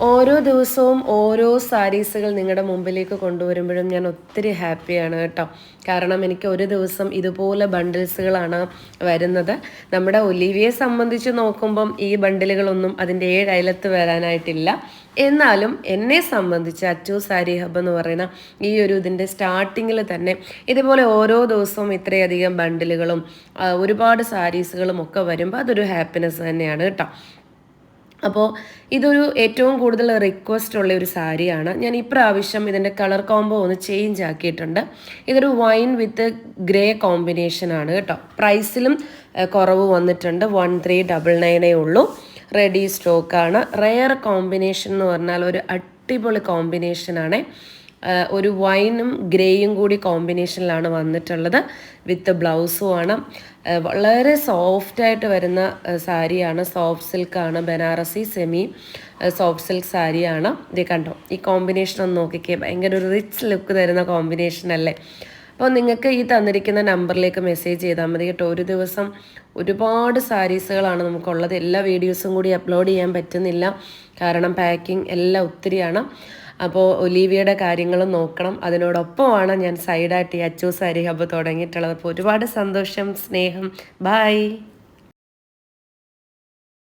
ഓരോ ദിവസവും ഓരോ സാരീസുകൾ നിങ്ങളുടെ മുമ്പിലേക്ക് കൊണ്ടുവരുമ്പോഴും ഞാൻ ഒത്തിരി ഹാപ്പിയാണ് കേട്ടോ. കാരണം എനിക്ക് ഒരു ദിവസം ഇതുപോലെ ബണ്ടിൽസുകളാണ് വരുന്നത്. നമ്മുടെ ഒലിവിയെ സംബന്ധിച്ച് നോക്കുമ്പം ഈ ബണ്ടിലുകളൊന്നും അതിൻ്റെ 7 അയലത്ത് വരാനായിട്ടില്ല. എന്നാലും എന്നെ സംബന്ധിച്ച് അച്ചു സാരി ഹബ്ബ് എന്ന് പറയുന്ന ഈ ഒരു ഇതിൻ്റെ സ്റ്റാർട്ടിങ്ങിൽ തന്നെ ഇതുപോലെ ഓരോ ദിവസവും ഇത്രയധികം ബണ്ടിലുകളും ഒരുപാട് സാരീസുകളും ഒക്കെ വരുമ്പോൾ അതൊരു ഹാപ്പിനെസ് തന്നെയാണ് കേട്ടോ. അപ്പോൾ ഇതൊരു ഏറ്റവും കൂടുതൽ റിക്വസ്റ്റ് ഉള്ള ഒരു സാരിയാണ്. ഞാൻ ഇപ്രാവശ്യം ഇതിൻ്റെ കളർ കോംബോ ഒന്ന് ചേഞ്ച് ആക്കിയിട്ടുണ്ട്. ഇതൊരു വൈൻ വിത്ത് ഗ്രേ കോമ്പിനേഷനാണ് കേട്ടോ. പ്രൈസിലും കുറവ് വന്നിട്ടുണ്ട്. 1399 ഉള്ളൂ. റെഡി സ്റ്റോക്കാണ്. റെയർ കോമ്പിനേഷൻ എന്ന് പറഞ്ഞാൽ ഒരു അടിപൊളി കോമ്പിനേഷനാണ്. ഒരു വൈനും ഗ്രേയും കൂടി കോമ്പിനേഷനിലാണ് വന്നിട്ടുള്ളത്. വിത്ത് ബ്ലൗസും ആണ്. വളരെ സോഫ്റ്റായിട്ട് വരുന്ന സാരിയാണ്. സോഫ്റ്റ് സിൽക്കാണ്. ബനാറസി സെമി സോഫ്റ്റ് സിൽക്ക് സാരിയാണ്. ഇത് കണ്ടോ, ഈ കോമ്പിനേഷൻ ഒന്ന് നോക്കിക്കേ. ഭയങ്കര ഒരു റിച്ച് ലുക്ക് തരുന്ന കോമ്പിനേഷൻ അല്ലേ. അപ്പോൾ നിങ്ങൾക്ക് ഈ തന്നിരിക്കുന്ന നമ്പറിലേക്ക് മെസ്സേജ് ചെയ്താൽ മതി കേട്ടോ. ഒരു ദിവസം ഒരുപാട് സാരീസുകളാണ് നമുക്കുള്ളത്. എല്ലാ വീഡിയോസും കൂടി അപ്ലോഡ് ചെയ്യാൻ പറ്റുന്നില്ല, കാരണം പാക്കിംഗ് എല്ലാം ഒത്തിരിയാണ്. അപ്പോൾ ഒലീവിയയുടെ കാര്യങ്ങളും നോക്കണം. അതിനോടൊപ്പമാണ് ഞാൻ സൈഡായിട്ട് ഈ അച്ചു സാരി ഹബ്ബ് തുടങ്ങിയിട്ടുള്ളത്. അപ്പോൾ ഒരുപാട് സന്തോഷം, സ്നേഹം. ബൈ.